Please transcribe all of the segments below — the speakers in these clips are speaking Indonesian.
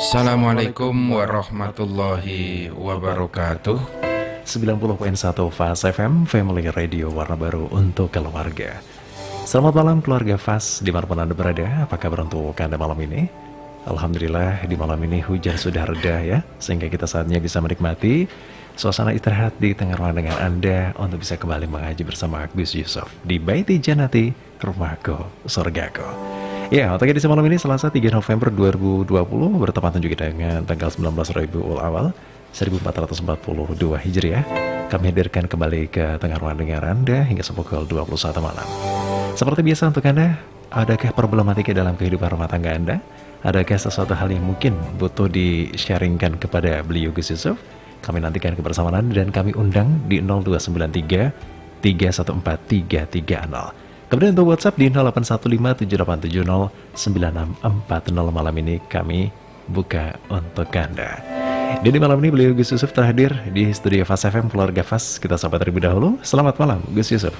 Assalamualaikum warahmatullahi wabarakatuh. 90.1 Fast FM, Family Radio warna baru untuk keluarga. Selamat malam keluarga Fast, dimanapun Anda berada. Apa kabar untuk Anda malam ini? Alhamdulillah di malam ini hujan sudah reda ya, sehingga kita saatnya bisa menikmati suasana istirahat di tengah ruangan dengan Anda untuk bisa kembali mengaji bersama Gus Yusuf di Baiti Jannati, Rumahku, Surgaku. Ya, untuk edisi malam ini Selasa 3 November 2020 bertepatan juga dengan tanggal 19 Rabiul Awal 1442 Hijriah. Kami hadirkan kembali ke tengah ruangan dengan Anda hingga pukul 21 malam. Seperti biasa untuk Anda, adakah problematika dalam kehidupan rumah tangga Anda? Adakah sesuatu hal yang mungkin butuh di-sharingkan kepada beliau Gus Yusuf? Kami nantikan kebersamaan Anda dan kami undang di 0293 314 330. Kemudian untuk WhatsApp di 081578709640 malam ini kami buka untuk Anda. Dan di malam ini beliau Gus Yusuf terhadir di studio Fast FM Keluarga Fast. Kita sapa terlebih dahulu. Selamat malam Gus Yusuf.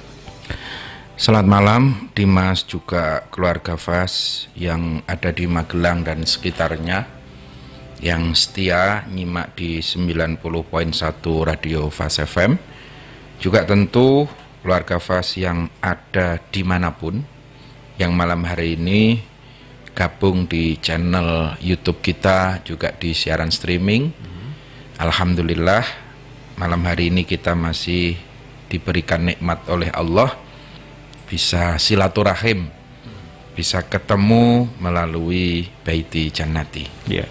Selamat malam Dimas, juga keluarga Fast yang ada di Magelang dan sekitarnya, yang setia nyimak di 90.1 Radio Fast FM. Juga tentu keluarga Fast yang ada dimanapun, yang malam hari ini gabung di channel YouTube kita, juga di siaran streaming. Alhamdulillah malam hari ini kita masih diberikan nikmat oleh Allah, bisa silaturahim, bisa ketemu melalui Baiti Jannati. Ya.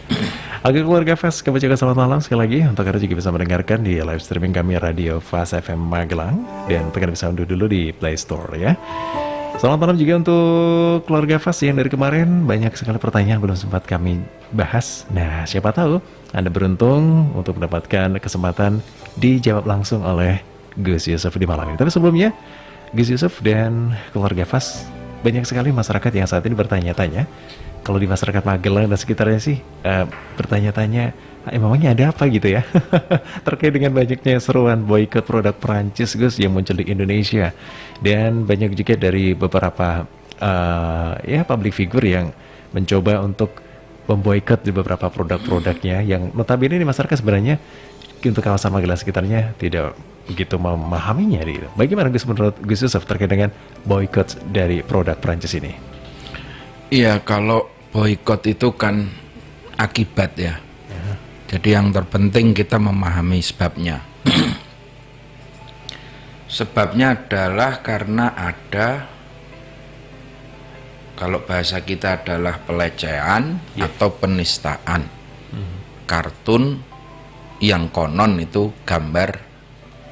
Oke keluarga Fast, kami ucapkan selamat malam sekali lagi. Untuk Anda juga bisa mendengarkan di live streaming kami Radio Fast FM Magelang. Dan untuk Anda bisa unduh dulu di Play Store ya. Selamat malam juga untuk keluarga Fast yang dari kemarin banyak sekali pertanyaan belum sempat kami bahas. Nah siapa tahu Anda beruntung untuk mendapatkan kesempatan dijawab langsung oleh Gus Yusuf di malam ini. Tapi sebelumnya Gus Yusuf dan keluarga Fast, banyak sekali masyarakat yang saat ini bertanya-tanya. Kalau di masyarakat Magelang dan sekitarnya sih bertanya-tanya, emangnya ada apa gitu ya? Terkait dengan banyaknya seruan boikot produk Perancis Gus yang muncul di Indonesia. Dan banyak juga dari beberapa public figure yang mencoba untuk memboikot di beberapa produk-produknya, yang notabene di masyarakat sebenarnya untuk kawasan Magelang sekitarnya tidak begitu memahaminya gitu. Bagaimana Gus menurut Gus Yusuf terkait dengan boikot dari produk Perancis ini? Iya, kalau boikot itu kan akibat ya. Jadi yang terpenting kita memahami sebabnya. Sebabnya adalah karena ada, kalau bahasa kita adalah pelecehan atau penistaan. Kartun yang konon itu gambar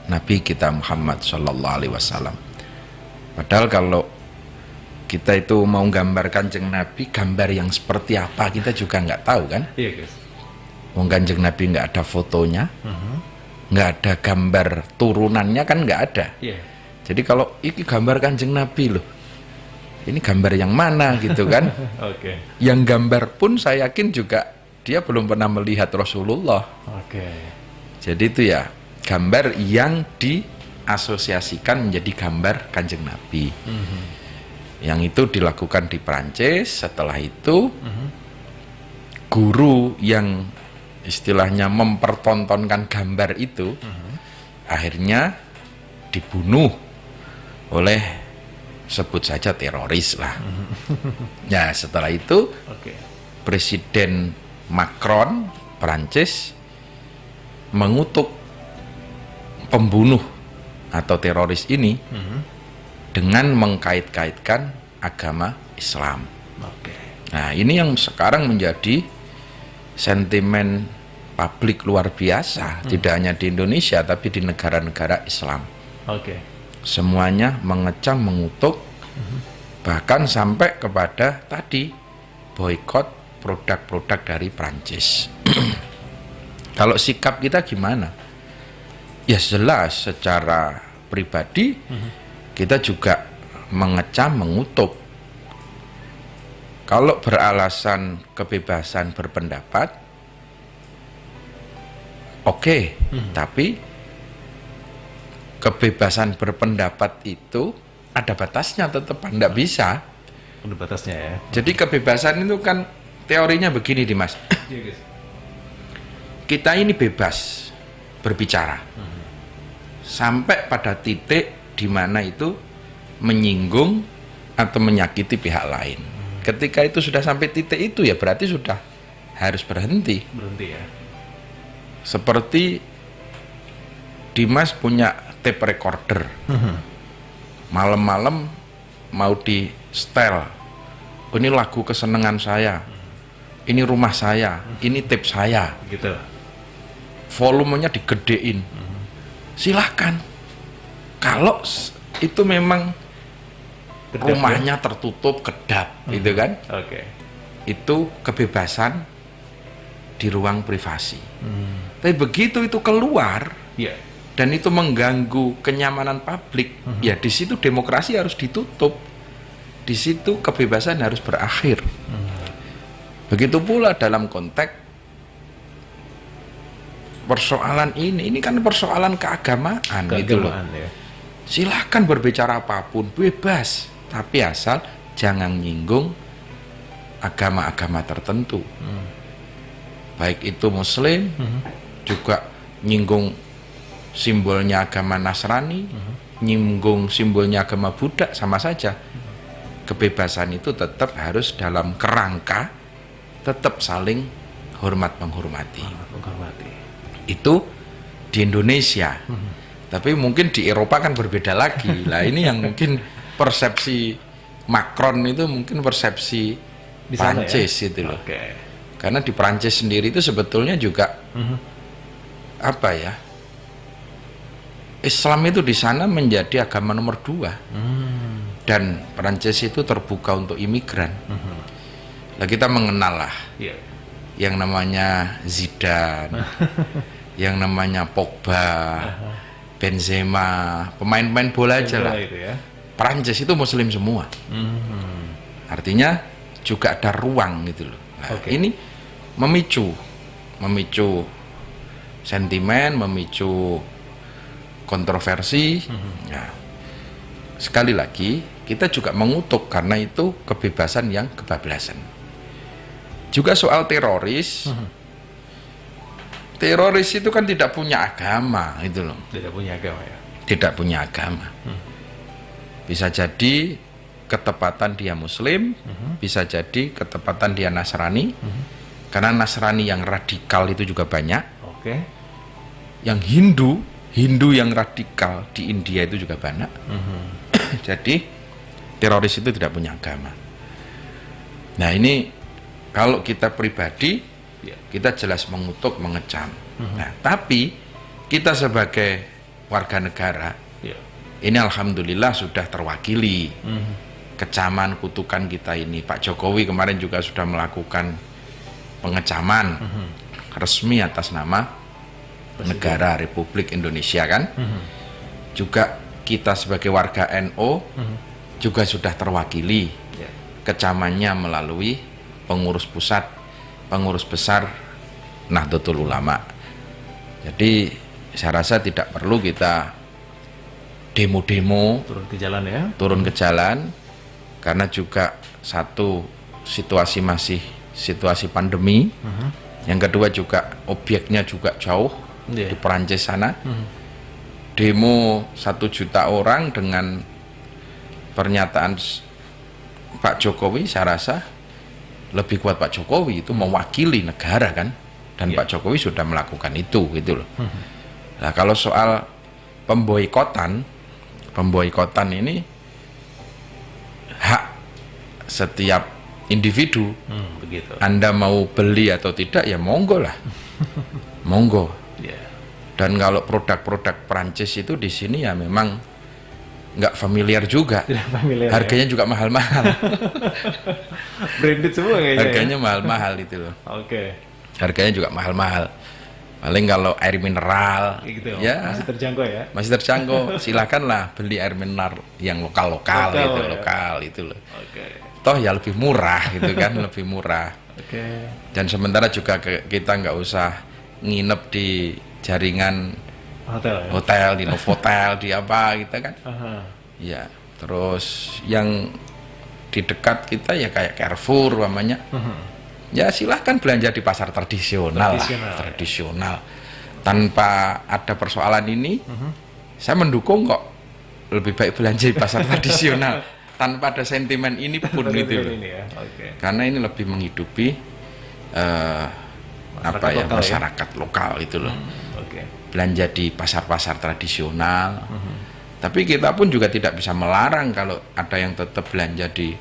Nabi kita Muhammad SAW. Padahal kalau kita itu mau gambar Kanjeng Nabi, gambar yang seperti apa kita juga nggak tahu kan? Iya guys. Kanjeng Nabi nggak ada fotonya, nggak ada gambar turunannya kan, nggak ada. Iya. Jadi kalau ini gambar Kanjeng Nabi loh, ini gambar yang mana gitu kan? Oke. Yang gambar pun saya yakin juga dia belum pernah melihat Rasulullah. Oke. Jadi itu ya gambar yang diasosiasikan menjadi gambar Kanjeng Nabi. Yang itu dilakukan di Prancis. Setelah itu guru yang istilahnya mempertontonkan gambar itu akhirnya dibunuh oleh, sebut saja teroris lah. Ya setelah itu Presiden Macron Prancis mengutuk pembunuh atau teroris ini dengan mengkait-kaitkan agama Islam. Nah ini yang sekarang menjadi sentimen publik luar biasa, tidak hanya di Indonesia tapi di negara-negara Islam. Semuanya mengecam, mengutuk, bahkan sampai kepada tadi boikot produk-produk dari Prancis. Kalau sikap kita gimana? Ya jelas secara pribadi kita juga mengecam, mengutuk. Kalau beralasan kebebasan berpendapat, oke. Tapi kebebasan berpendapat itu ada batasnya, tetap tidak bisa. Ada batasnya ya. Jadi kebebasan itu kan teorinya begini Dimas. kita ini bebas berbicara sampai pada titik di mana itu menyinggung atau menyakiti pihak lain. Ketika itu sudah sampai titik itu ya berarti sudah harus berhenti. Berhenti ya. Seperti Dimas punya tape recorder. Malam-malam mau di setel. Ini lagu kesenangan saya. Ini rumah saya, ini tape saya. Gitu. Volumenya digedein. Silahkan. Kalau itu memang Kedap, rumahnya tertutup, kedap, gitu kan? Oke. Itu kebebasan di ruang privasi. Tapi begitu itu keluar Iya. dan itu mengganggu kenyamanan publik, ya di situ demokrasi harus ditutup. Di situ kebebasan harus berakhir. Begitu pula dalam konteks persoalan ini kan persoalan keagamaan gitu loh. Ya. Silahkan berbicara apapun, bebas, tapi asal jangan nyinggung agama-agama tertentu. Baik itu Muslim, juga nyinggung simbolnya agama Nasrani, nyinggung simbolnya agama Buddha, sama saja. Kebebasan itu tetap harus dalam kerangka tetap saling hormat menghormati. Itu di Indonesia. Tapi mungkin di Eropa kan berbeda lagi. Lah ini yang mungkin persepsi Macron itu mungkin persepsi Di sana Prancis ya? itu loh. Oke. Karena di Prancis sendiri itu sebetulnya juga apa ya? Islam itu di sana menjadi agama nomor 2. Dan Prancis itu terbuka untuk imigran. Lah kita mengenal lah Iya. yang namanya Zidane, yang namanya Pogba, Benzema, pemain-pemain bola aja lah. Itu ya. Prancis itu Muslim semua. Artinya juga ada ruang gitu loh. Nah, ini memicu sentimen, memicu kontroversi. Nah, sekali lagi kita juga mengutuk karena itu kebebasan yang kebablasan. Juga soal teroris. Teroris itu kan tidak punya agama gitu loh. Tidak punya agama ya. Tidak punya agama. Bisa jadi ketepatan dia Muslim, bisa jadi ketepatan dia Nasrani, karena Nasrani yang radikal itu juga banyak. Oke. Yang Hindu yang radikal di India itu juga banyak. Jadi teroris itu tidak punya agama. Nah ini kalau kita pribadi, kita jelas mengutuk, mengecam. Nah tapi kita sebagai warga negara, ini alhamdulillah sudah terwakili. Kecaman, kutukan kita ini. Pak Jokowi kemarin juga sudah melakukan pengecaman resmi atas nama negara Republik Indonesia kan. Juga kita sebagai warga NU juga sudah terwakili kecamannya melalui pengurus pusat, pengurus besar Nahdlatul Ulama. Jadi saya rasa tidak perlu kita demo-demo Turun ke jalan ya. turun ke jalan, karena juga satu situasi masih situasi pandemi, yang kedua juga objeknya juga jauh di Perancis sana. Demo 1 juta orang dengan pernyataan Pak Jokowi, saya rasa lebih kuat Pak Jokowi itu mewakili negara kan, dan Pak Jokowi sudah melakukan itu gitu loh. Nah kalau soal pemboikotan ini hak setiap individu. Begitu. Anda mau beli atau tidak ya monggo lah. Monggo. Dan kalau produk-produk Prancis itu di sini ya memang nggak familiar juga. Tidak familiar. Harganya juga mahal-mahal. Branded semua kayaknya. Harganya mahal-mahal itu loh. Oke. Harganya juga mahal-mahal. Paling kalau air mineral Gitu. ya Masih terjangkau ya. masih terjangkau. Silakanlah beli air mineral yang lokal-lokal gitu, ya. lokal itu loh. Oke. Toh ya lebih murah gitu kan, lebih murah. Oke. Dan sementara juga kita nggak usah nginep di jaringan Hotel ya. hotel, di Novotel, di apa gitu kan. Ya, terus yang di dekat kita ya kayak Carrefour namanya. ya silahkan belanja di pasar tradisional. Tradisional. Tanpa ada persoalan ini, saya mendukung kok. Lebih baik belanja di pasar tradisional tanpa ada sentimen ini pun gitu loh. Karena ini lebih menghidupi masyarakat lokal itu loh. Belanja di pasar-pasar tradisional. Tapi kita pun juga tidak bisa melarang kalau ada yang tetap belanja di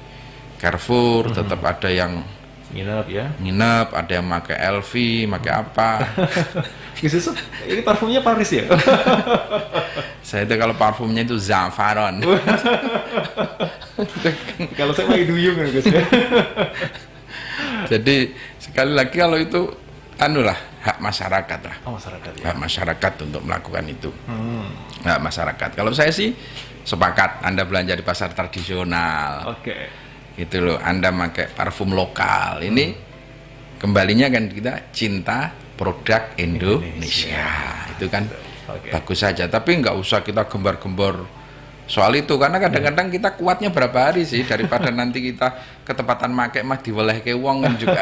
Carrefour, tetap ada yang nginep, ada yang pakai LV, pakai apa. Ini parfumnya Paris ya? Saya itu kalau parfumnya itu Za'faron. Kalau saya pakai duyung ya Gus ya. Jadi sekali lagi kalau itu hak masyarakat lah. Masyarakat ya. Hak masyarakat untuk melakukan itu. Hak masyarakat. Kalau saya sih sepakat Anda belanja di pasar tradisional. Gitu loh, Anda pakai parfum lokal. Ini kembalinya kan kita cinta produk Indonesia. Itu kan bagus saja, tapi nggak usah kita gembar-gembor soal itu, karena kadang-kadang kita kuatnya berapa hari sih daripada nanti kita ketepatan make mah diweleh ke wong kan juga.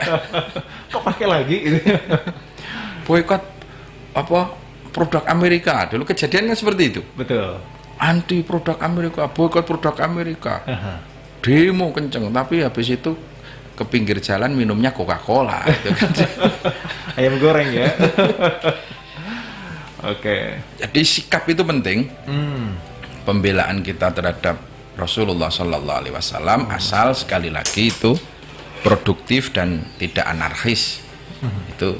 Kok pakai lagi ini? Boykot produk Amerika dulu kejadian kan seperti itu. Betul. Anti produk Amerika, boykot produk Amerika. Demo kenceng, tapi habis itu ke pinggir jalan minumnya Coca-Cola gitu kan. Ayam goreng ya. Jadi sikap itu penting. Pembelaan kita terhadap Rasulullah Sallallahu Alaihi Wasallam asal sekali lagi itu produktif dan tidak anarkis. Itu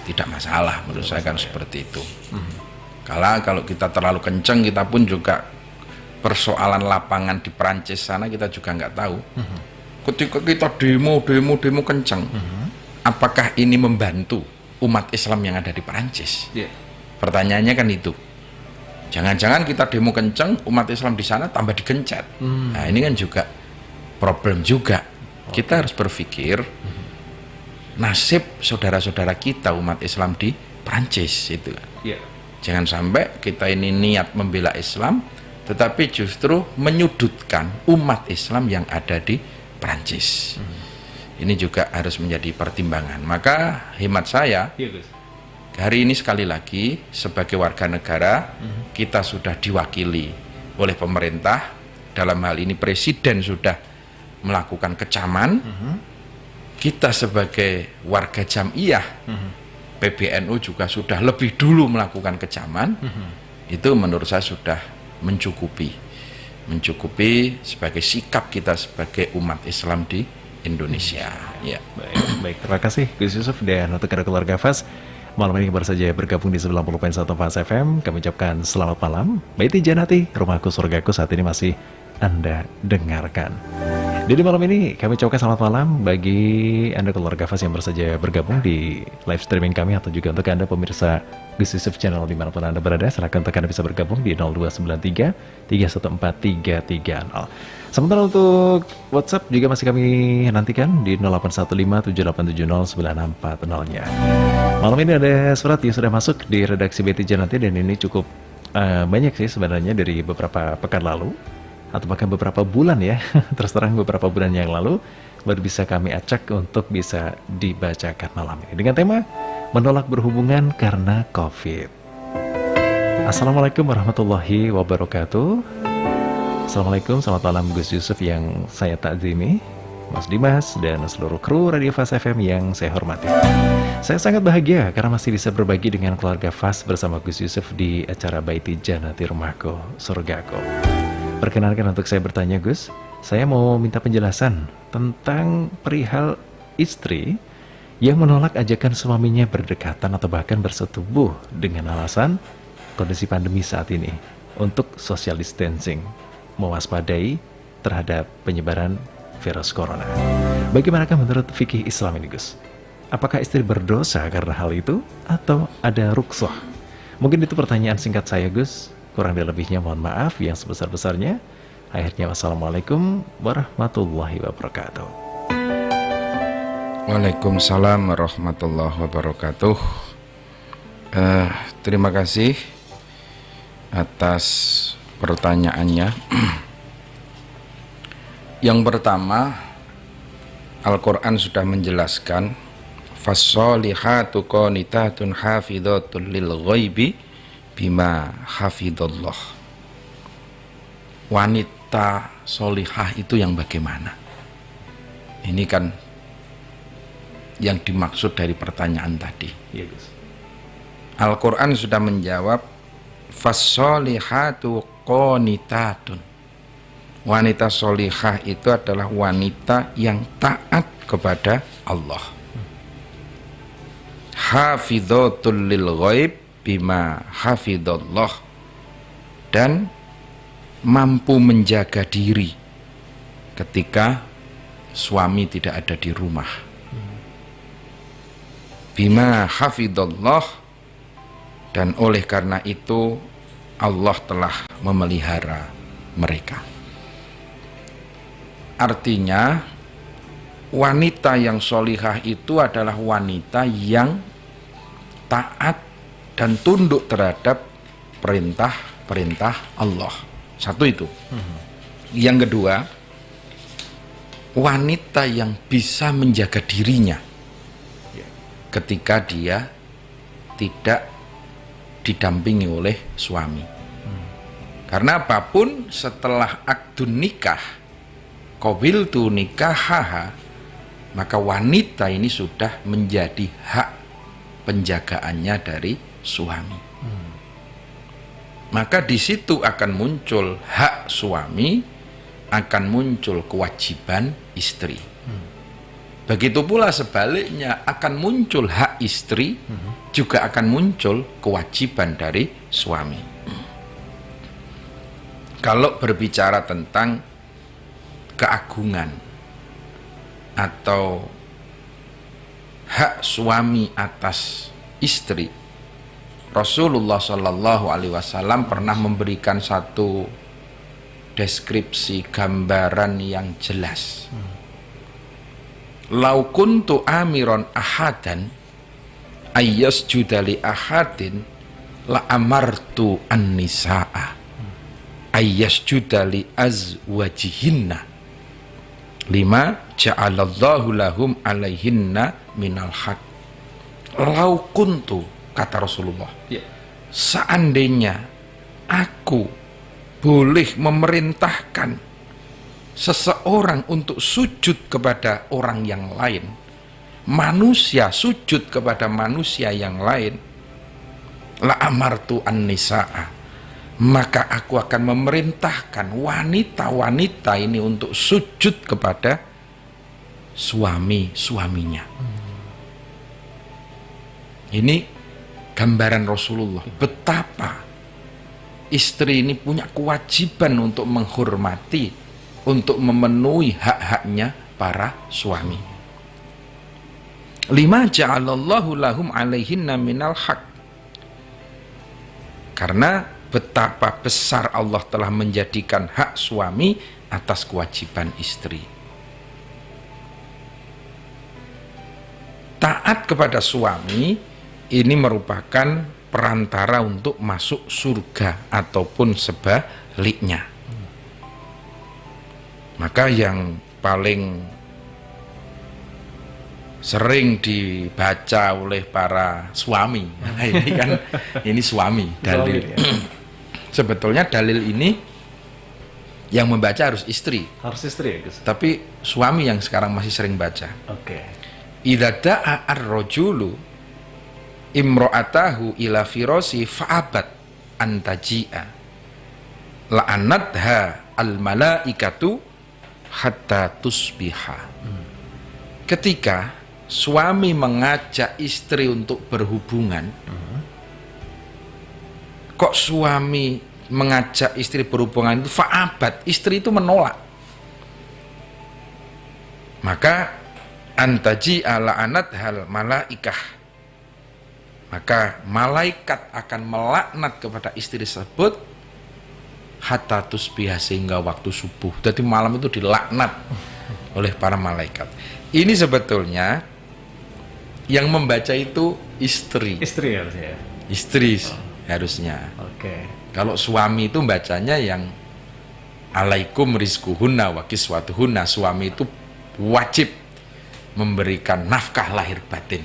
tidak masalah menurut saya kan seperti itu. Kalau kita terlalu kenceng, kita pun juga persoalan lapangan di Perancis sana kita juga nggak tahu. Ketika kita demo kenceng, apakah ini membantu umat Islam yang ada di Perancis? Pertanyaannya kan itu. Jangan-jangan kita demo kenceng, umat Islam di sana tambah digencet. Nah ini kan juga problem juga. Kita harus berpikir nasib saudara-saudara kita umat Islam di Perancis itu. Jangan sampai kita ini niat membela Islam, tetapi justru menyudutkan umat Islam yang ada di Perancis. Ini juga harus menjadi pertimbangan. Maka hemat saya, hari ini sekali lagi sebagai warga negara kita sudah diwakili oleh pemerintah. Dalam hal ini presiden sudah melakukan kecaman. Kita sebagai warga Jam'iyah PBNU juga sudah lebih dulu melakukan kecaman. Itu menurut saya sudah mencukupi sebagai sikap kita sebagai umat Islam di Indonesia. Baik, terima kasih Gus Yusuf dan untuk keluarga Fas. Malam ini baru saja bergabung di 90.1 Fas FM. Kami ucapkan selamat malam. Baiti Janati, rumahku surgaku saat ini masih Anda dengarkan. Jadi malam ini kami ucapkan selamat malam bagi Anda keluarga Fas yang baru saja bergabung di live streaming kami, atau juga untuk Anda pemirsa Gus Yusuf Channel dimanapun Anda berada. Silahkan untuk Anda bisa bergabung di 0293 314330. Sementara untuk WhatsApp juga masih kami nantikan di 081578709640-nya. Malam ini ada surat yang sudah masuk di redaksi Baiti Janati, dan ini cukup banyak sih sebenarnya dari beberapa pekan lalu, atau bahkan beberapa bulan ya, terus terang beberapa bulan yang lalu baru bisa kami acak untuk bisa dibacakan malam ini dengan tema menolak berhubungan karena COVID. Assalamualaikum warahmatullahi wabarakatuh. Assalamualaikum, selamat malam Gus Yusuf yang saya takzimi, Mas Dimas, dan seluruh kru Radio Fas FM yang saya hormati. Saya sangat bahagia karena masih bisa berbagi dengan keluarga Fas bersama Gus Yusuf di acara Baiti Janati Rumahku Surgaku. Perkenalkan untuk saya bertanya Gus, saya mau minta penjelasan tentang perihal istri yang menolak ajakan suaminya berdekatan atau bahkan bersetubuh dengan alasan kondisi pandemi saat ini untuk social distancing, mewaspadai terhadap penyebaran virus corona. Bagaimanakah menurut fikih Islam ini Gus? Apakah istri berdosa karena hal itu atau ada rukhsah? Mungkin itu pertanyaan singkat saya Gus. Kurang dan lebihnya mohon maaf yang sebesar-besarnya. Akhirnya wassalamualaikum warahmatullahi wabarakatuh. Waalaikumsalam warahmatullahi wabarakatuh. Terima kasih atas pertanyaannya. Yang pertama, Al-Quran sudah menjelaskan Fassolihatu qanitatun hafidhatun lil ghaibi bima hafidhallah. Wanita solihah itu yang bagaimana? Ini kan yang dimaksud dari pertanyaan tadi. Iya, Gus. Al-Quran sudah menjawab, fassolihatu qanitatun. Wanita solihah itu adalah wanita yang taat kepada Allah. Hafidhatul lil ghaib bima hafidhallah, dan mampu menjaga diri ketika suami tidak ada di rumah. Bima hafidhallah, dan oleh karena itu Allah telah memelihara mereka. Artinya wanita yang solihah itu adalah wanita yang taat dan tunduk terhadap perintah-perintah Allah. Satu itu. Yang kedua, wanita yang bisa menjaga dirinya ketika dia tidak didampingi oleh suami. Karena apapun setelah akdun nikah, qabiltu nikahaha, maka wanita ini sudah menjadi hak penjagaannya dari suami. Maka di situ akan muncul hak suami, akan muncul kewajiban istri. Begitu pula sebaliknya, akan muncul hak istri, juga akan muncul kewajiban dari suami. Kalau berbicara tentang keagungan atau hak suami atas istri, Rasulullah Shallallahu Alaihi Wasallam pernah memberikan satu deskripsi, gambaran yang jelas. Lau kuntu amiron ahadan ayyasjuda li ahadin la amartu an-nisaa ayyasjuda li azwajihinna lima ja'alallahu lahum alaihinna minal haq. Lau kuntu, kata Rasulullah, seandainya aku boleh memerintahkan seseorang untuk sujud kepada orang yang lain, manusia sujud kepada manusia yang lain, la amartu an-nisaa, maka aku akan memerintahkan wanita-wanita ini untuk sujud kepada suaminya. Ini gambaran Rasulullah betapa istri ini punya kewajiban untuk menghormati, untuk memenuhi hak-haknya para suami. Lima ja'alallahu lahum alaihinna minal haq, karena betapa besar Allah telah menjadikan hak suami atas kewajiban istri. Taat kepada suami ini merupakan perantara untuk masuk surga ataupun sebaliknya. Maka yang paling sering dibaca oleh para suami, ini kan ini suami dalil. Sebetulnya dalil ini yang membaca harus istri. Harus istri ya, Gus? Tapi suami yang sekarang masih sering baca. Oke. Idza da'a ar-rajulu imra'atahu ila firasi fa'abat antaji'a la'anatha al-malaikatu hatta tusbiha. Ketika suami mengajak istri untuk berhubungan, kok suami mengajak istri berhubungan itu fa'abat, istri itu menolak, maka antaji ala anat hal malaikah, maka malaikat akan melaknat kepada istri tersebut hatta tusbiha, sehingga waktu subuh. Jadi malam itu dilaknat oleh para malaikat. Ini sebetulnya yang membaca itu istri. Istri harusnya. Istri harusnya. Oke. Kalau suami itu bacanya yang alaikum rizquhunna wa kiswatuhunna. Suami itu wajib memberikan nafkah lahir batin.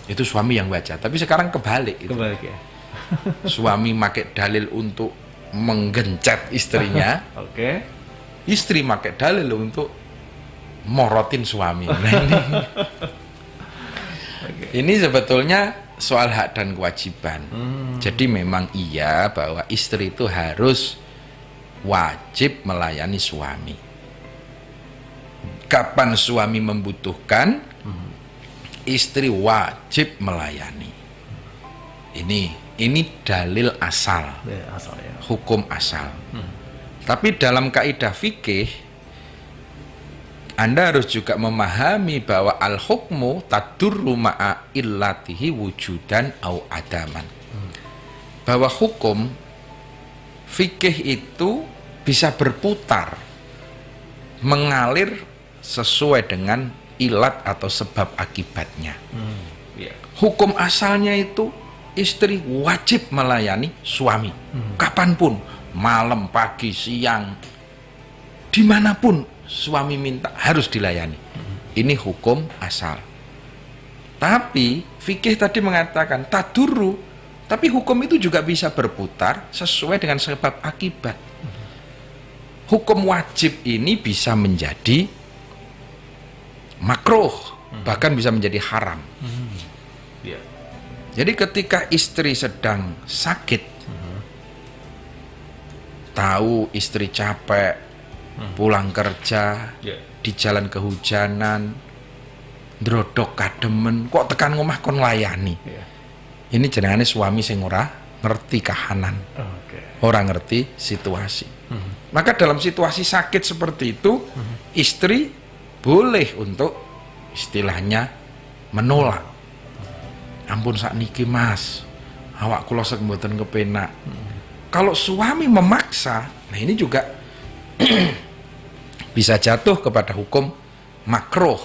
Itu suami yang baca. Tapi sekarang kebalik gitu. Kebalik ya. Suami pakai dalil untuk menggencet istrinya. Oke. Istri pakai dalil untuk morotin suami. Nah, ini sebetulnya soal hak dan kewajiban. Jadi memang iya bahwa istri itu harus wajib melayani suami. Kapan suami membutuhkan, istri wajib melayani. Ini dalil asal, Asal ya. hukum asal. Tapi dalam kaidah fikih, Anda harus juga memahami bahwa al-hukmu tadurru ma'a illatihi wujudan au adaman. Bahwa hukum fikih itu bisa berputar, mengalir sesuai dengan ilat atau sebab akibatnya. Hukum asalnya itu istri wajib melayani suami kapanpun, malam, pagi, siang, dimanapun suami minta harus dilayani. Ini hukum asal. Tapi fikih tadi mengatakan tadurru, tapi hukum itu juga bisa berputar sesuai dengan sebab akibat. Hukum wajib ini bisa menjadi makruh, bahkan bisa menjadi haram. Jadi ketika istri sedang sakit, tahu istri capek, pulang kerja, di jalan kehujanan, ndrodok kademen, kok tekan ngomah kon layani. Ini jenengane suami sing ora ngerti kahanan, ora ngerti situasi. Maka dalam situasi sakit seperti itu, istri boleh untuk istilahnya menolak. Ampun sakniki Mas, awak kula sek mboten kepenak. Kalau suami memaksa, nah ini juga bisa jatuh kepada hukum makruh.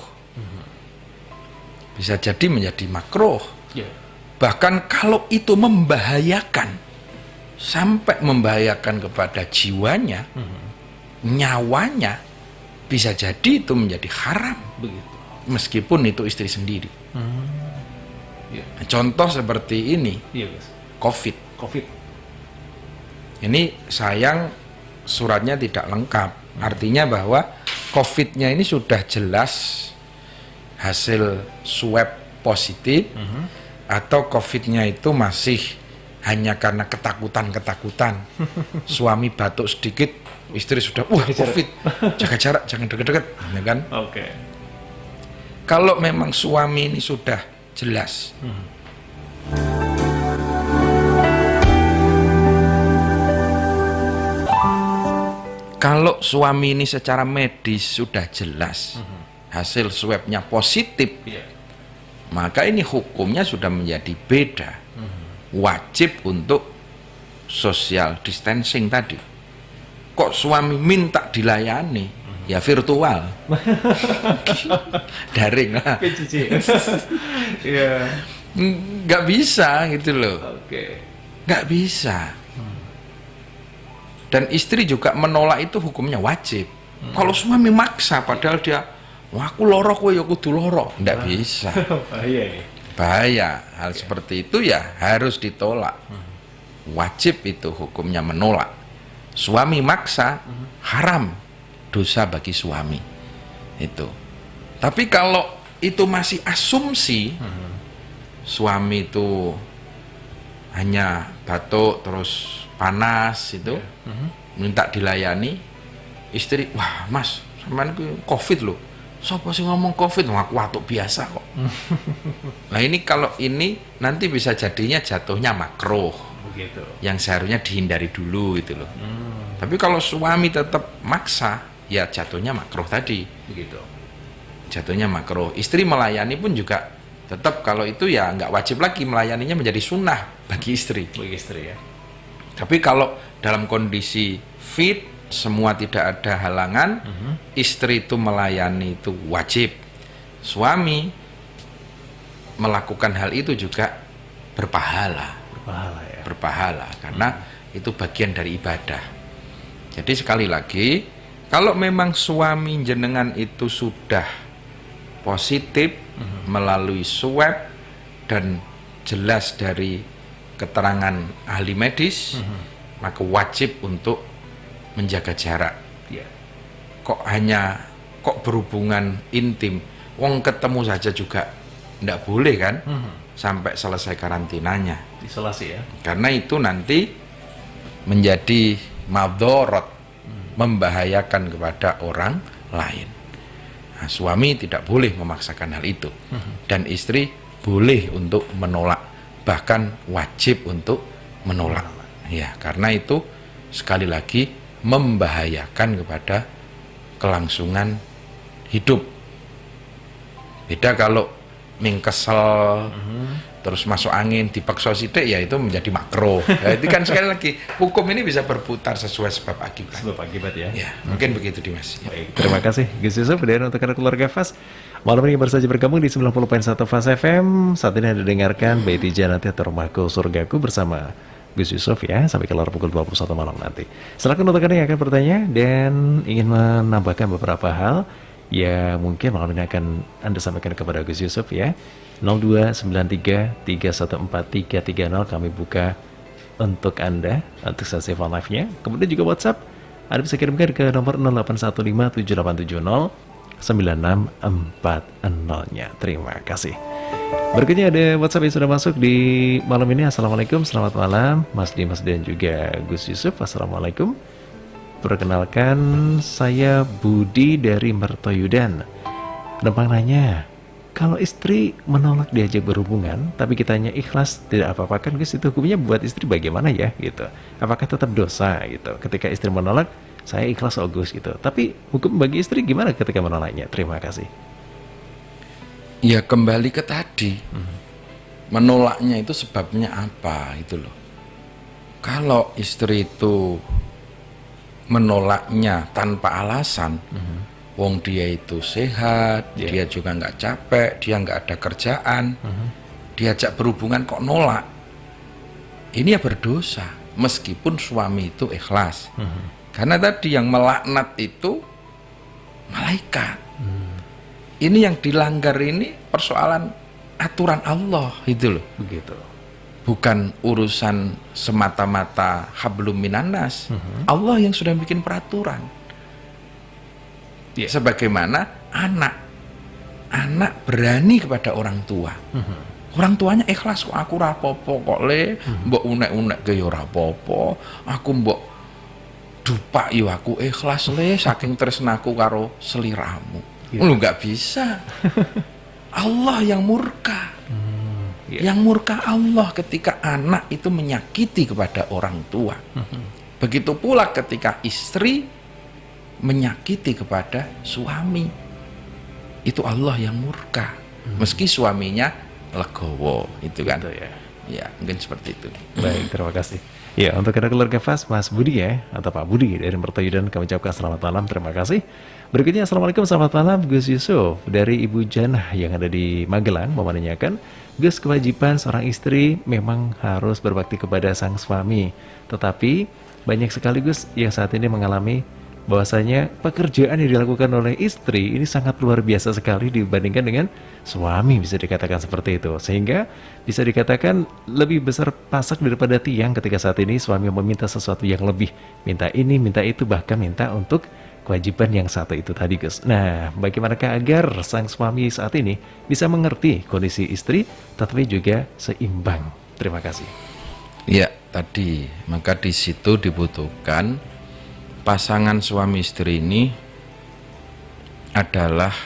Bisa jadi menjadi makruh. Bahkan kalau itu membahayakan, sampai membahayakan kepada jiwanya, nyawanya, bisa jadi itu menjadi haram. Meskipun itu istri sendiri. Nah, contoh seperti ini, COVID. Ini sayang suratnya tidak lengkap. Artinya bahwa COVID-nya ini sudah jelas hasil swab positif, atau COVID-nya itu masih hanya karena ketakutan. Suami batuk sedikit, istri sudah, wah COVID, jaga jarak, jangan deket-deket, ya kan? Kalau memang suami ini sudah jelas, kalau suami ini secara medis sudah jelas hasil swabnya positif, maka ini hukumnya sudah menjadi beda. Wajib untuk social distancing tadi. Kok suami minta dilayani? Ya virtual, daring lah. Nggak bisa gitu loh. Nggak bisa. Dan istri juga menolak itu hukumnya wajib. Kalau suami maksa padahal dia, wah aku loro kowe ya kudu loro, nggak bisa. Bahaya. Hal seperti itu ya harus ditolak. Wajib itu hukumnya menolak. Suami maksa haram, dosa bagi suami. Itu. Tapi kalau itu masih asumsi, suami itu hanya batuk terus panas itu, minta dilayani, istri, wah Mas, sampean COVID loh. Sopo sih ngomong COVID, wah aku watuk biasa kok. Nah ini kalau ini nanti bisa jadinya jatuhnya makruh, yang seharusnya dihindari dulu gitu loh. Tapi kalau suami tetap maksa, ya jatuhnya makruh tadi. Jatuhnya makruh. Istri melayani pun juga tetap kalau itu ya nggak wajib lagi, melayaninya menjadi sunnah bagi istri. Tapi kalau dalam kondisi fit, semua tidak ada halangan, istri itu melayani itu wajib. Suami melakukan hal itu juga berpahala. Berpahala karena itu bagian dari ibadah. Jadi sekali lagi, kalau memang suami jenengan itu sudah positif melalui swab dan jelas dari keterangan ahli medis, maka wajib untuk menjaga jarak. Kok berhubungan intim, wong ketemu saja juga tidak boleh kan, sampai selesai karantinanya, isolasi ya, karena itu nanti menjadi madorot, membahayakan kepada orang lain. Nah, suami tidak boleh memaksakan hal itu, dan istri boleh untuk menolak, bahkan wajib untuk menolak. Ya, karena itu sekali lagi membahayakan kepada kelangsungan hidup. Beda kalau mingkesel, terus masuk angin, dipaksa sidik, ya itu menjadi makro. Ya, itu kan sekali lagi hukum ini bisa berputar sesuai sebab akibat. sebab akibat ya. Ya, mungkin begitu Dimas. Ya. Baik, terima kasih Gus Yusuf dan untuk keluarga FAS. Malam ini baru saja bergabung di 90.1 FAS FM. Saat ini Anda dengarkan Baiti Janati atau Rumahku Surgaku bersama Gus Yusuf ya, sampai kelar pukul 21 malam nanti. Silakan untuk Anda yang akan bertanya dan ingin menambahkan beberapa hal ya, mungkin malam ini akan Anda sampaikan kepada Gus Yusuf ya. 0293314330 kami buka untuk Anda untuk sesi phone live-nya. Kemudian juga WhatsApp Anda bisa kirimkan ke nomor 081578709640-nya. Terima kasih. Berikutnya ada WhatsApp yang sudah masuk di malam ini. Assalamualaikum, selamat malam Mas Dimas dan juga Gus Yusuf. Assalamualaikum. Perkenalkan, saya Budi dari Mertoyudan. Numpang nanya, kalau istri menolak diajak berhubungan, tapi kitanya ikhlas, tidak apa-apa kan Gus? Itu hukumnya buat istri bagaimana ya gitu? Apakah tetap dosa gitu? Ketika istri menolak, saya ikhlas Gus gitu. Tapi hukum bagi istri gimana ketika menolaknya? Terima kasih. Ya kembali ke tadi, menolaknya itu sebabnya apa itu loh. Kalau istri itu menolaknya tanpa alasan, wong dia itu sehat, dia juga nggak capek, dia nggak ada kerjaan, diajak berhubungan kok nolak, ini ya berdosa, meskipun suami itu ikhlas. Karena tadi yang melaknat itu malaikat. Ini yang dilanggar ini persoalan aturan Allah itu loh. Begitu. Bukan urusan semata-mata hablum minannas. Allah yang sudah bikin peraturan. Sebagaimana anak berani kepada orang tua. Orang tuanya ikhlas, kok aku rapopo kok le, mbok unek-unek ke yo rapopo, aku mbok dupak yo aku ikhlas le, saking tresnaku karo seliramu. Lu nggak bisa. Allah yang murka. Yang murka Allah ketika anak itu menyakiti kepada orang tua. Begitu pula ketika istri menyakiti kepada suami, itu Allah yang murka. Meski suaminya legowo, itu kan. Gitu ya. Ya, mungkin seperti itu. Baik, terima kasih. Ya, untuk keluarga FAS, Mas Budi ya, atau Pak Budi dari Mertoyudan, kami ucapkan selamat malam, terima kasih. Berikutnya, Assalamualaikum, selamat malam, Gus Yusuf. Dari Ibu Janah yang ada di Magelang, mau menanyakan, Gus, kewajiban seorang istri memang harus berbakti kepada sang suami. Tetapi, banyak sekali Gus yang saat ini mengalami bahwasanya pekerjaan yang dilakukan oleh istri ini sangat luar biasa sekali dibandingkan dengan suami, bisa dikatakan seperti itu. Sehingga bisa dikatakan lebih besar pasak daripada tiang ketika saat ini suami meminta sesuatu yang lebih. Minta ini, minta itu, bahkan minta untuk kewajiban yang satu itu tadi Gus. Nah, bagaimanakah agar sang suami saat ini bisa mengerti kondisi istri tetapi juga seimbang? Terima kasih. Ya, tadi maka di situ dibutuhkan pasangan suami istri ini adalah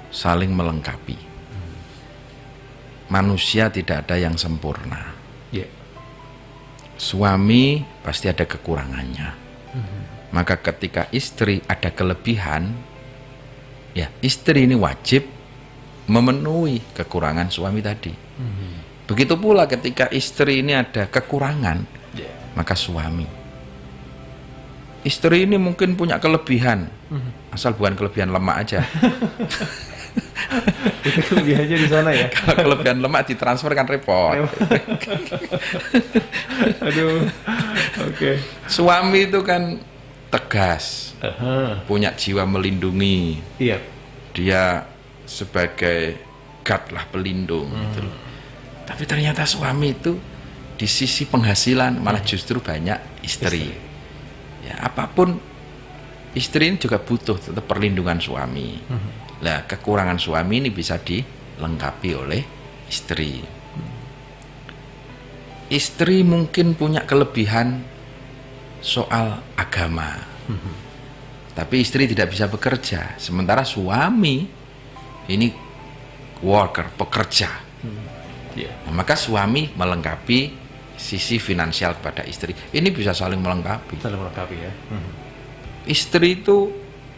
saling melengkapi. Manusia tidak ada yang sempurna. Suami pasti ada kekurangannya. Maka ketika istri ada kelebihan, ya istri ini wajib memenuhi kekurangan suami tadi. Begitu pula ketika istri ini ada kekurangan, maka suami. Istri ini mungkin punya kelebihan, asal bukan kelebihan lemak aja. Itu kelebihannya di sana ya. Kalau kelebihan lemak ditransfer kan repot. Aduh, oke. Suami itu kan tegas, punya jiwa melindungi. Iya. Dia sebagai guard lah, pelindung gitu loh. Tapi ternyata suami itu di sisi penghasilan malah justru banyak istri. Ya, apapun istri ini juga butuh tetap perlindungan suami. Nah, kekurangan suami ini bisa dilengkapi oleh istri. Istri mungkin punya kelebihan soal agama, tapi istri tidak bisa bekerja, sementara suami ini worker, pekerja. Nah, maka suami melengkapi sisi finansial kepada istri. Ini bisa saling melengkapi. Saling melengkapi ya. Istri itu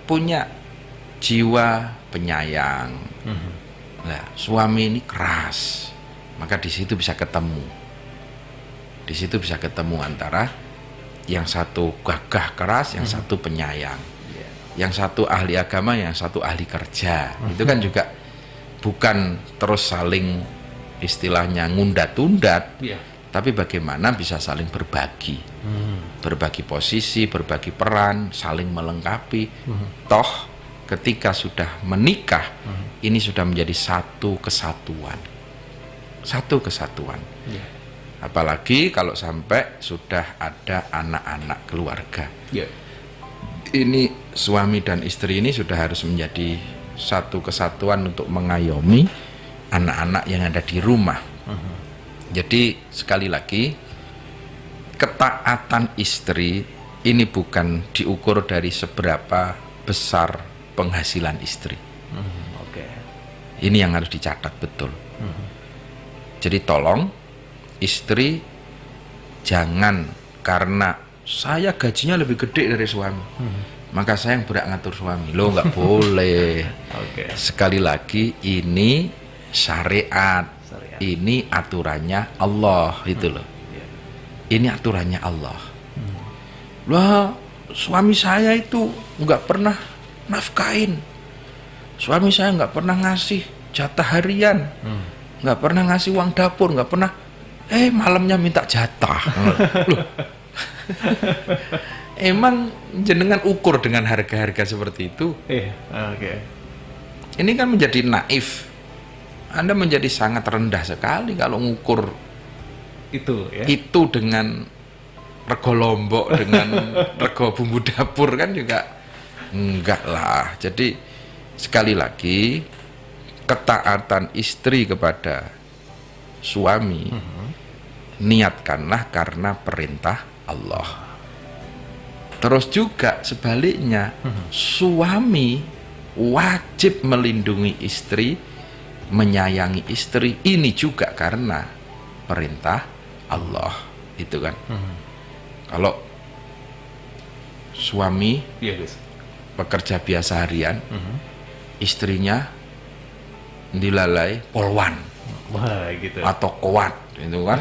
punya jiwa penyayang. Nah, suami ini keras, maka di situ bisa ketemu. Di situ bisa ketemu antara yang satu gagah keras, yang satu penyayang, yang satu ahli agama, yang satu ahli kerja. Itu kan juga bukan terus saling istilahnya ngundat-undat, tapi bagaimana bisa saling berbagi, berbagi posisi, berbagi peran, saling melengkapi. Toh ketika sudah menikah, ini sudah menjadi satu kesatuan, satu kesatuan. Apalagi kalau sampai sudah ada anak-anak keluarga. Ini suami dan istri ini sudah harus menjadi satu kesatuan untuk mengayomi anak-anak yang ada di rumah. Jadi sekali lagi, ketaatan istri ini bukan diukur dari seberapa besar penghasilan istri. Ini yang harus dicatat betul. Jadi tolong istri jangan karena saya gajinya lebih gede dari suami, maka saya yang berhak ngatur suami. Loh, nggak boleh. Sekali lagi, ini syariat. Ini aturannya Allah, itu loh. Ini aturannya Allah. Lah, suami saya itu nggak pernah nafkain. Suami saya nggak pernah ngasih jatah harian, nggak pernah ngasih uang dapur, nggak pernah. Malamnya minta jatah. Loh. Emang jenengan ukur dengan harga-harga seperti itu? Ini kan menjadi naif. Anda menjadi sangat rendah sekali kalau ngukur itu dengan rego lombok, dengan rego bumbu dapur, kan juga enggak lah. Jadi sekali lagi, ketaatan istri kepada suami niatkanlah karena perintah Allah. Terus juga sebaliknya, suami wajib melindungi istri, menyayangi istri, ini juga karena perintah Allah, itu kan. Kalau suami pekerja biasa harian, istrinya dilalai polwan, atau kuat, itu kan,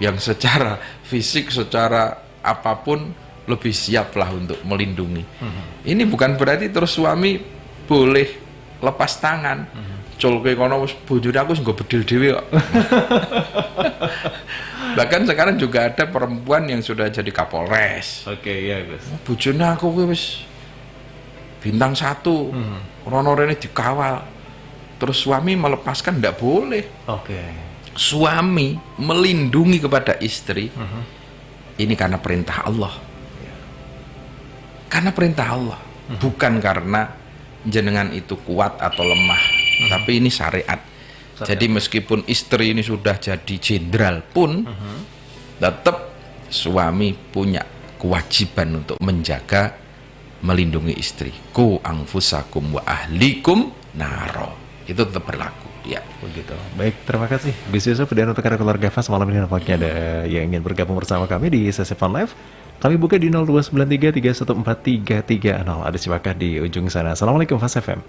yang secara fisik, secara apapun lebih siap lah untuk melindungi. Ini bukan berarti terus suami boleh lepas tangan. Colke kono wis bojone aku sing go bedil dhewe kok. Bahkan sekarang juga ada perempuan yang sudah jadi Kapolres. Gus. Bojone aku wis bintang 1. Rono rene dikawal. Terus suami melepaskan, tidak boleh. Suami melindungi kepada istri, ini karena perintah Allah. Karena perintah Allah, bukan karena jenengan itu kuat atau lemah, tapi ini syariat. Jadi meskipun istri ini sudah jadi jenderal pun, tetap suami punya kewajiban untuk menjaga, melindungi istri. Ku anfusakum wa ahlikum naro. Itu tetap berlaku. Ya, begitu. Baik, terima kasih Gus Yusuf. Dan untuk keluarga Fas, malam ini nampaknya ada yang ingin bergabung bersama kami di sesi Fun Live. Kami buka di 0293314330. Ada siapakah di ujung sana? Assalamualaikum Fas FM.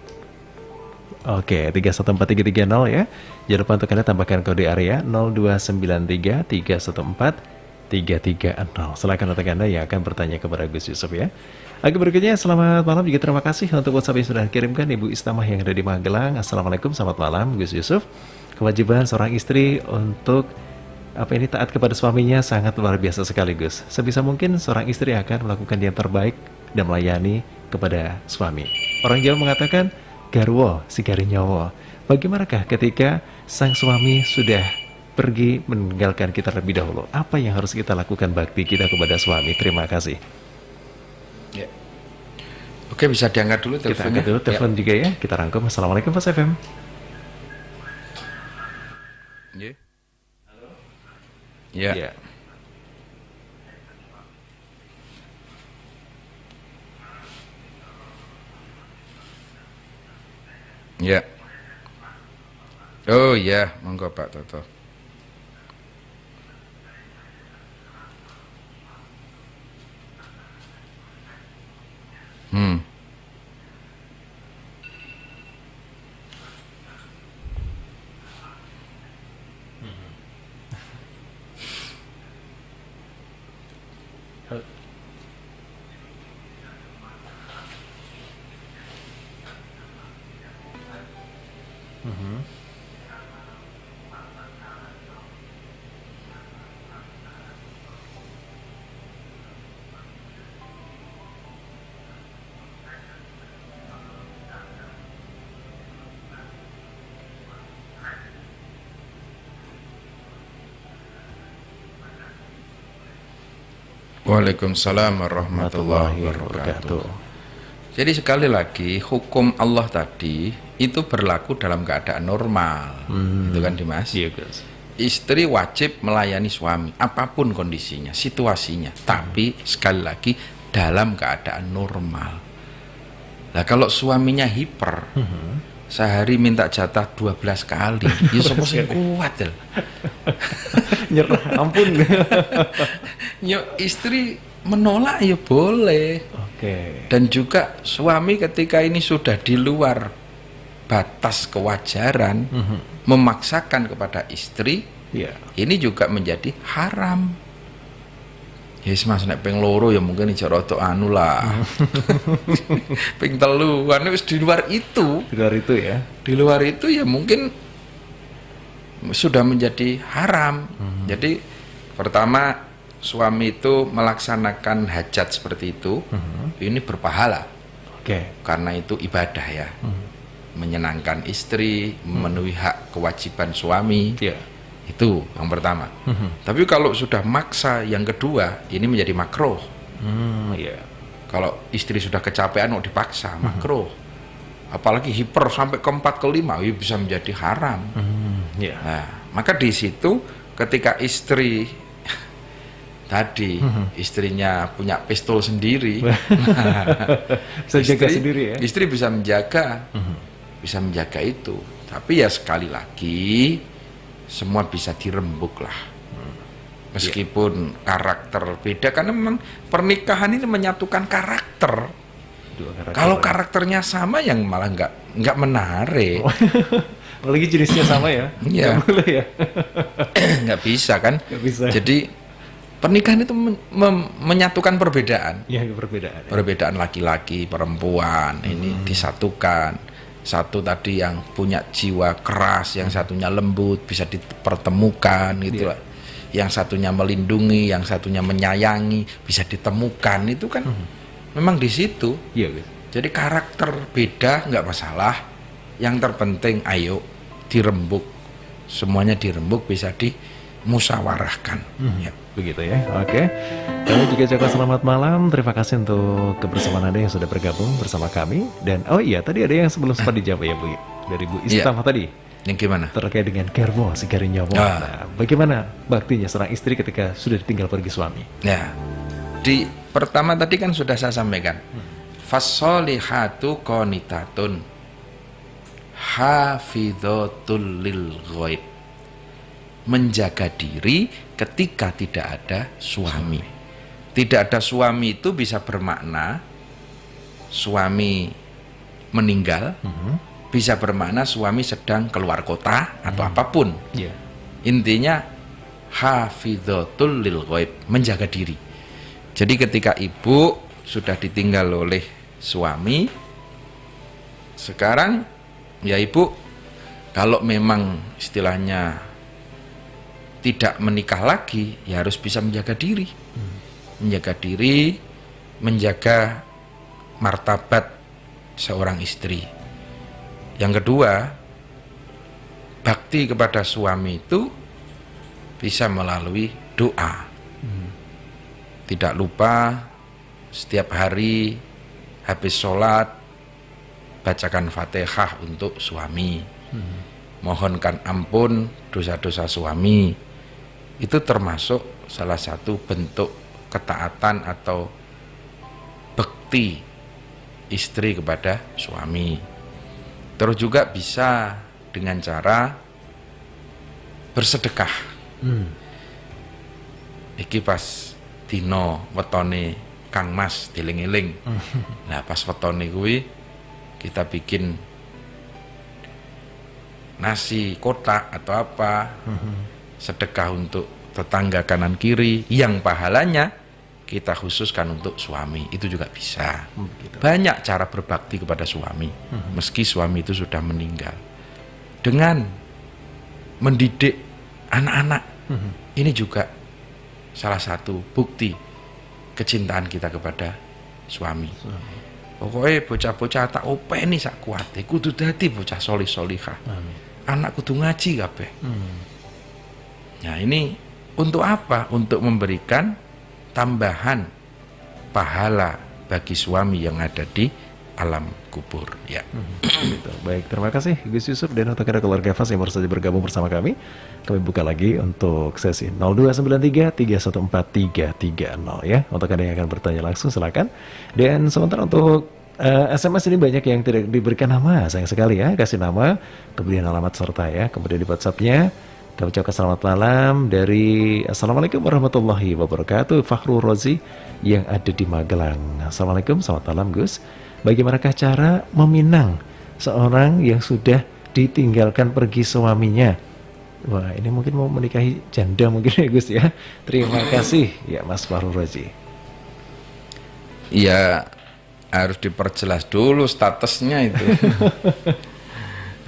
Oke, 314330 ya. Jangan lupa untuk Anda tambahkan kode area 0293314330. Silakan untuk Anda yang akan bertanya kepada Gus Yusuf ya. Oke, berikutnya selamat malam juga, terima kasih untuk WhatsApp yang sudah dikirimkan Ibu Istamah yang ada di Magelang. Assalamualaikum, selamat malam Gus Yusuf. Kewajiban seorang istri untuk taat kepada suaminya sangat luar biasa sekali Gus. Sebisa mungkin seorang istri akan melakukan yang terbaik dan melayani kepada suami. Orang Jawa mengatakan garwo sigari nyawa. Bagaimanakah ketika sang suami sudah pergi meninggalkan kita terlebih dahulu? Apa yang harus kita lakukan bakti kita kepada suami? Terima kasih. Ya. Oke, bisa diangkat dulu Kita teleponnya. angkat dulu telepon juga ya. Kita rangkum. Assalamualaikum Mas FM. Ya. Ya. Ya. Ya. Oh ya, monggo Pak Toto. Hmm. Waalaikumsalam warahmatullahi wabarakatuh. Jadi sekali lagi hukum Allah tadi itu berlaku dalam keadaan normal, itu kan Dimas. Iya guys. Istri wajib melayani suami apapun kondisinya, situasinya, tapi sekali lagi dalam keadaan normal. Nah kalau suaminya hiper, sehari minta jatah 12 kali, ya sopo sing kuat ya. Nyerah, ampun. Yo istri menolak ya boleh. Oke. Dan juga suami ketika ini sudah di luar batas kewajaran, memaksakan kepada istri, Iya. ini juga menjadi haram. Yes mas, nek ping loro ya mungkin ijo rada anu lah. Ping telu, anu wis di luar itu. Di luar itu ya. Di luar itu ya mungkin sudah menjadi haram. Jadi pertama suami itu melaksanakan hajat seperti itu, ini berpahala. Oke. Karena itu ibadah ya. Menyenangkan istri, memenuhi hak kewajiban suami. Iya. Itu yang pertama. Tapi kalau sudah maksa, yang kedua ini menjadi makruh. Iya. Kalau istri sudah kecapean mau dipaksa, makruh. Apalagi hiper sampai keempat kelima, ya bisa menjadi haram. Iya. Nah, maka di situ ketika istri tadi istrinya punya pistol sendiri, Bisa jaga sendiri ya. Istri bisa menjaga itu. Tapi ya sekali lagi semua bisa dirembuk lah. Meskipun karakter beda, karena memang pernikahan ini menyatukan karakter. Dua karakter. Kalau karakternya sama yang malah nggak menarik. Apalagi jenisnya sama ya. Iya. Nggak boleh ya. Nggak bisa kan. Nggak bisa. Jadi pernikahan itu menyatukan perbedaan. Ya, perbedaan. Perbedaan laki-laki, perempuan ini disatukan. Satu tadi yang punya jiwa keras, yang satunya lembut, bisa dipertemukan gitu lah. Yang satunya melindungi, yang satunya menyayangi, bisa ditemukan. Itu kan memang di situ. Iya, guys. Jadi karakter beda nggak masalah. Yang terpenting ayo dirembuk. Semuanya dirembuk, bisa dimusyawarahkan. Ya. Begitu ya. Oke. Kami juga ucapkan selamat malam. Terima kasih untuk kebersamaan Anda yang sudah bergabung bersama kami. Dan oh iya, tadi ada yang sebelum sempat dijawab ya, Bu. Dari Bu Istiqamah tadi. Yang gimana? Terkait dengan kerwo sigari nyawa. Nah, bagaimana baktinya seorang istri ketika sudah ditinggal pergi suami? Ya. Di pertama tadi kan sudah saya sampaikan. Fassolihatu qanitatun hafidhatul lil ghaib. Menjaga diri ketika tidak ada suami. Tidak ada suami itu bisa bermakna suami meninggal, bisa bermakna suami sedang keluar kota atau apapun. Iya. Intinya hafidhatul lil ghaib, menjaga diri. Jadi ketika ibu sudah ditinggal oleh suami, sekarang ya ibu kalau memang istilahnya tidak menikah lagi, ya harus bisa menjaga diri. Menjaga diri, menjaga martabat seorang istri. Yang kedua, bakti kepada suami itu bisa melalui doa. Tidak lupa setiap hari habis sholat bacakan Fatihah untuk suami, mohonkan ampun dosa-dosa suami. Itu termasuk salah satu bentuk ketaatan atau bekti istri kepada suami. Terus juga bisa dengan cara bersedekah. Iki pas dino wetone Kang Mas diling-iling. Nah pas wetone kuwi kita bikin nasi kotak atau apa, sedekah untuk tetangga kanan kiri, yang pahalanya kita khususkan untuk suami, itu juga bisa. Banyak cara berbakti kepada suami, meski suami itu sudah meninggal. Dengan mendidik anak-anak, ini juga salah satu bukti kecintaan kita kepada suami. Pokoknya bocah-bocah tak openi sak kuate, kudu dadi bocah solih-solihah. Anak kudu ngaji kabeh. Nah ini untuk apa? Untuk memberikan tambahan pahala bagi suami yang ada di alam kubur. Ya. Baik, terima kasih Gus Yusuf dan untuk keluarga Fas yang baru saja bergabung bersama kami. Kami buka lagi untuk sesi 0293-314-330 ya. Untuk Anda yang akan bertanya langsung silakan. Dan sementara untuk SMS ini banyak yang tidak diberikan nama, sayang sekali ya. Kasih nama, kemudian alamat serta ya. Kemudian di WhatsApp-nya kami ucapkan selamat malam dari Assalamualaikum warahmatullahi wabarakatuh, Fakhrul Rozi yang ada di Magelang. Assalamualaikum, selamat malam Gus. Bagaimanakah cara meminang seorang yang sudah ditinggalkan pergi suaminya? Wah, ini mungkin mau menikahi janda mungkin ya Gus ya. Terima kasih ya Mas Fakhrul Rozi. Ya harus diperjelas dulu statusnya itu.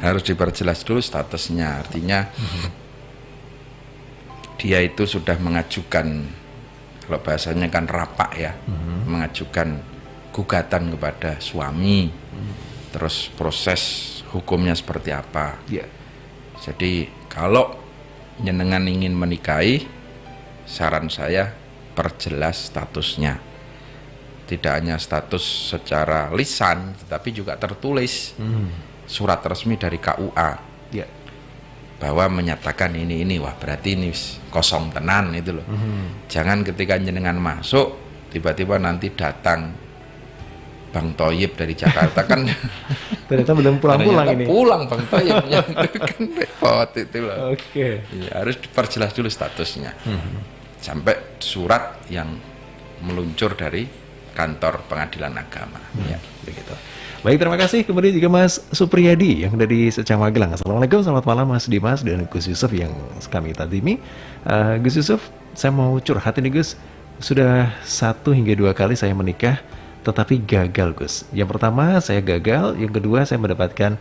Harus diperjelas dulu statusnya. Artinya dia itu sudah mengajukan, kalau bahasanya kan rapak ya, mengajukan gugatan kepada suami. Terus proses hukumnya seperti apa. Jadi kalau jenengan ingin menikahi, saran saya perjelas statusnya. Tidak hanya status secara lisan, tetapi juga tertulis surat resmi dari KUA bahwa menyatakan ini. Wah berarti ini kosong tenan itu loh. Jangan ketika jenengan masuk tiba-tiba nanti datang Bang Toyib dari Jakarta kan ternyata belum pulang-pulang ini. Pulang Bang Toyibnya itu kan repot itu loh. Ya, harus diperjelas dulu statusnya. Sampai surat yang meluncur dari kantor pengadilan agama. Ya, begitu. Baik, terima kasih. Kemudian juga Mas Supriyadi yang dari Secang Magelang. Assalamualaikum, selamat malam Mas Dimas dan Gus Yusuf yang kami tadimi. Gus Yusuf, saya mau curhat ini Gus. Sudah 1 hingga 2 kali saya menikah, tetapi gagal Gus. Yang pertama saya gagal, yang kedua saya mendapatkan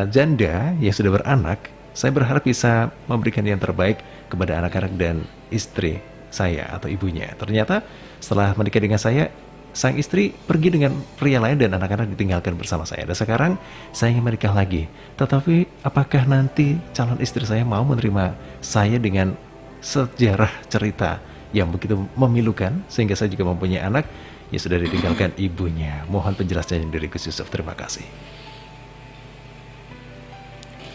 janda yang sudah beranak. Saya berharap bisa memberikan yang terbaik kepada anak-anak dan istri saya atau ibunya. Ternyata setelah menikah dengan saya, sang istri pergi dengan pria lain dan anak-anak ditinggalkan bersama saya. Dan sekarang saya ingin menikah lagi. Tetapi apakah nanti calon istri saya mau menerima saya dengan sejarah cerita yang begitu memilukan sehingga saya juga mempunyai anak yang sudah ditinggalkan ibunya? Mohon penjelasannya dari Gus Yusuf. Terima kasih.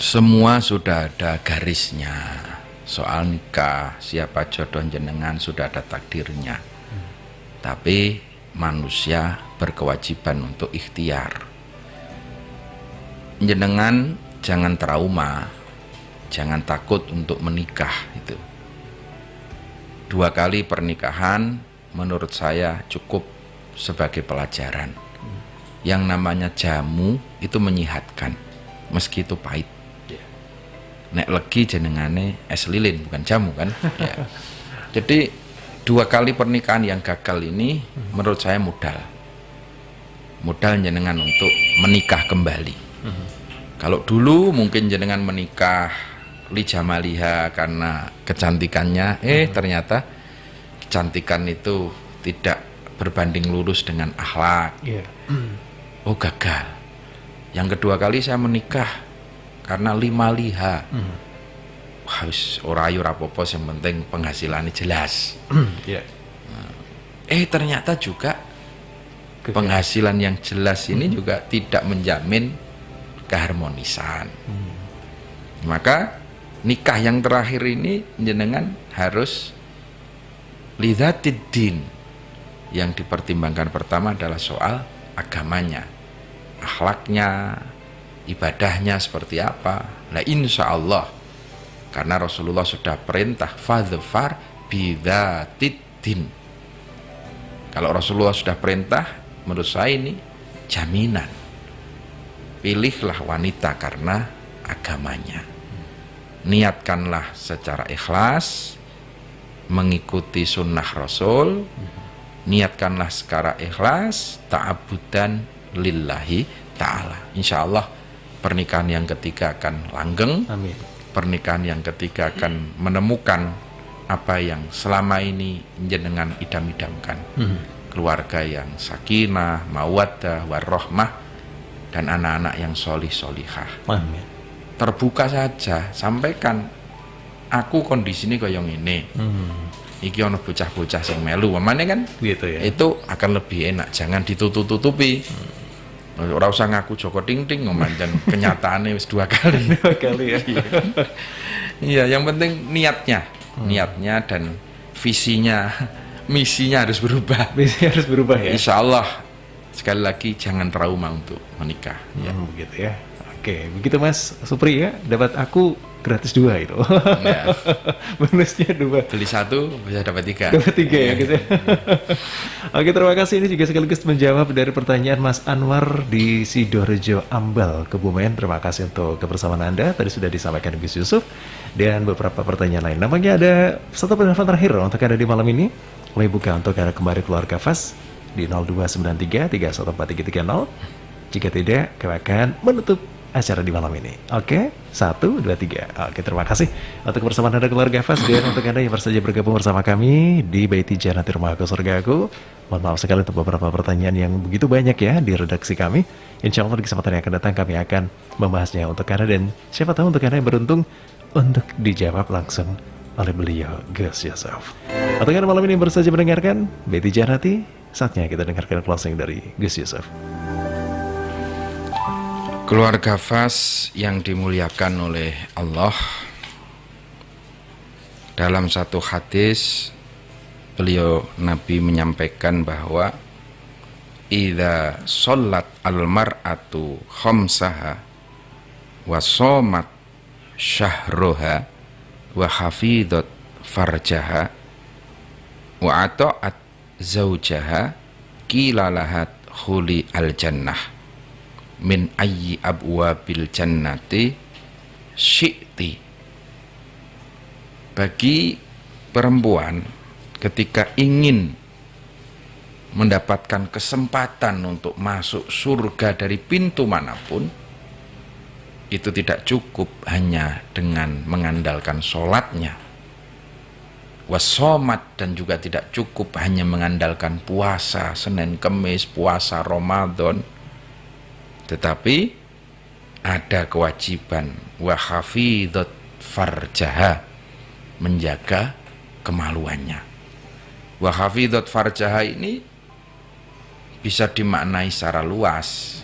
Semua sudah ada garisnya. Soal nikah, siapa jodoh jenengan sudah ada takdirnya. Tapi manusia berkewajiban untuk ikhtiar. Jenengan jangan trauma, jangan takut untuk menikah itu. 2 kali pernikahan menurut saya cukup sebagai pelajaran. Yang namanya jamu itu menyehatkan, meski itu pahit. Nek legi jenengane es lilin bukan jamu kan. Ya. Jadi 2 kali pernikahan yang gagal ini menurut saya modal jenengan untuk menikah kembali. Kalau dulu mungkin jenengan menikah li jamaliha karena kecantikannya, ternyata kecantikan itu tidak berbanding lurus dengan akhlak. Oh gagal. Yang kedua kali saya menikah karena 5 liha. Harus ora ayu rapopo, yang penting penghasilannya jelas. Yeah. Ternyata juga penghasilan yang jelas ini juga tidak menjamin keharmonisan. Maka nikah yang terakhir ini jenengan harus lidzatid din. Yang dipertimbangkan pertama adalah soal agamanya, akhlaknya, ibadahnya seperti apa. Nah insya Allah, karena Rasulullah sudah perintah fadhfar bidzatid din. Kalau Rasulullah sudah perintah, menurut saya ini jaminan. Pilihlah wanita karena agamanya. Niatkanlah secara ikhlas mengikuti sunnah Rasul. Niatkanlah secara ikhlas ta'abudan lillahi ta'ala. Insya Allah pernikahan yang ketiga akan langgeng. Amin. Pernikahan yang ketiga akan menemukan apa yang selama ini jenengan idam-idamkan. Keluarga yang sakinah, mawaddah, warahmah, dan anak-anak yang solih-solihah. Amin. Terbuka saja, sampaikan aku kondisi ini kayak ini. Iki ono bocah-bocah sing melu, mamane kan Gitu ya. itu akan lebih enak. Jangan ditutup-tutupi. Ora usah ngaku Joko Ting-ting ngomanjan kenyataannya wis 2 kali. 2 kali ya. Iya, yang penting niatnya dan visinya, misinya harus berubah. Biasanya harus berubah ya. Insya Allah sekali lagi jangan trauma untuk menikah. Ya. Begitu ya. Oke, begitu Mas Supri ya. Dapat aku gratis 2 itu. Ya. Bonusnya 2. Beli 1 bisa dapat 3. Dapat 3 ya gitu. Oke, terima kasih. Ini juga sekaligus menjawab dari pertanyaan Mas Anwar di Sidorejo Ambal, Kebumen. Terima kasih untuk kebersamaan Anda. Tadi sudah disampaikan Gus Yusuf dan beberapa pertanyaan lain. Nampaknya ada satu penelpon terakhir untuk Anda di malam ini. Mulai buka untuk Anda kembali keluarga Fas di 0293 314330. Jika tidak, kami akan menutup acara di malam ini. Oke, 1, 2, 3. Oke, terima kasih untuk kebersamaan Anda keluarga Fas dan untuk Anda yang baru saja bergabung bersama kami di Baiti Janati Rumahku Surgaku. Mohon maaf sekali untuk beberapa pertanyaan yang begitu banyak ya di redaksi kami. Insya Allah di kesempatan yang akan datang kami akan membahasnya untuk Anda dan siapa tahu untuk Anda yang beruntung untuk dijawab langsung oleh beliau Gus Yusuf. Untuk Anda malam ini baru saja mendengarkan Baiti Janati, saatnya kita dengarkan closing dari Gus Yusuf. Keluarga Fas yang dimuliakan oleh Allah, dalam satu hadis beliau Nabi menyampaikan bahwa idza shollat al-mar'atu khamsaha wa shamat syahruha wa hafidhat farjaha wa ata'at zaujaha qila lahat khuli al-jannah min ayyi abwabil jannati syi'ti. Bagi perempuan ketika ingin mendapatkan kesempatan untuk masuk surga dari pintu manapun, itu tidak cukup hanya dengan mengandalkan sholatnya, wasomat, dan juga tidak cukup hanya mengandalkan puasa Senin Kemis, puasa Ramadan, tetapi ada kewajiban wahafidhat farjaha, menjaga kemaluannya. Wahafidhat farjaha ini bisa dimaknai secara luas,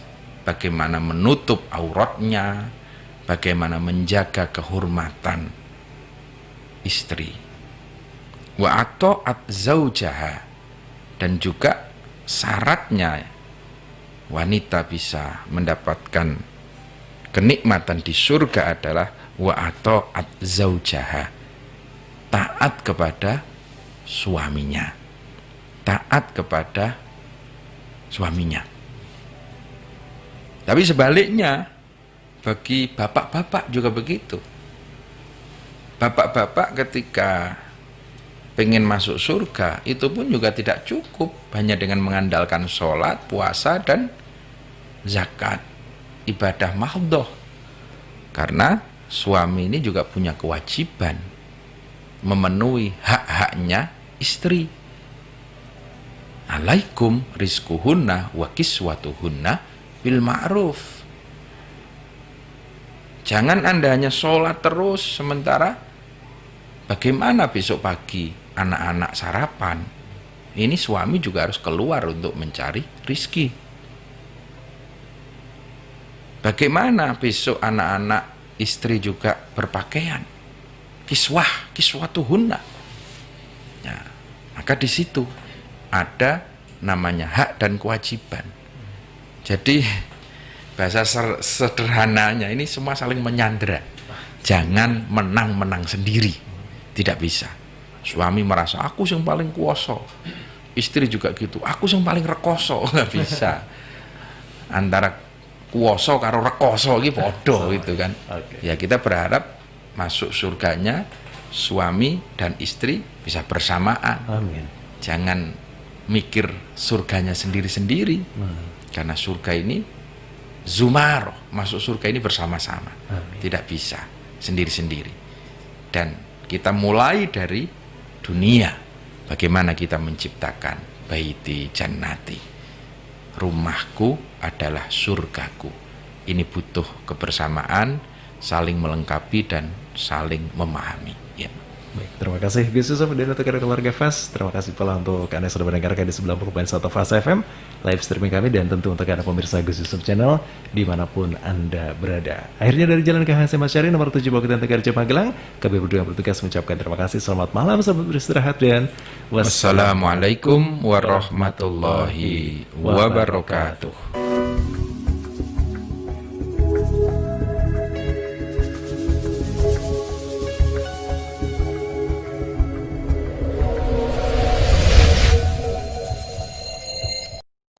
bagaimana menutup auratnya, bagaimana menjaga kehormatan istri. Wa ata'at zaujaha, dan juga syaratnya wanita bisa mendapatkan kenikmatan di surga adalah wa ata'at zaujaha, taat kepada suaminya, taat kepada suaminya. Tapi sebaliknya bagi bapak-bapak juga begitu. Bapak-bapak ketika pengen masuk surga itu pun juga tidak cukup hanya dengan mengandalkan sholat, puasa, dan zakat, ibadah mahdhah, karena suami ini juga punya kewajiban memenuhi hak-haknya istri. Alaikum rizquhunna wa kiswatuhunna bil ma'ruf. Jangan Anda hanya sholat terus, sementara bagaimana besok pagi anak-anak sarapan? Ini suami juga harus keluar untuk mencari rizki. Bagaimana besok anak-anak istri juga berpakaian? Kiswatuhunna. Ya, maka di situ ada namanya hak dan kewajiban. Jadi bahasa sederhananya ini semua saling menyandera. Jangan menang-menang sendiri. Tidak bisa. Suami merasa aku yang paling kuasa, istri juga gitu, aku yang paling rekoso. Nggak bisa. Antara kuasa karo rekoso ini bodoh gitu kan. Ya kita berharap masuk surganya suami dan istri bisa bersamaan. Amin. Jangan mikir surganya sendiri-sendiri. Karena surga ini zumaroh, masuk surga ini bersama-sama. Tidak bisa sendiri-sendiri. Dan kita mulai dari dunia. Bagaimana kita menciptakan baiti jannati. Rumahku adalah surgaku. Ini butuh kebersamaan, saling melengkapi dan saling memahami. Ya. Baik, terima kasih Gus Yusuf dan untuk keluarga Fas. Terima kasih pula untuk Anda sudah mendengarkan di 90.1 Fas FM live streaming kami, dan tentu untuk Anda pemirsa Gus Yusuf Channel dimanapun Anda berada. Akhirnya dari Jalan KH Hasyim Asy'ari nomor 7 Bogotan Tegarjo Magelang, kami berdua bertugas mengucapkan terima kasih, selamat malam, selamat beristirahat, dan wassalamualaikum warahmatullahi wabarakatuh.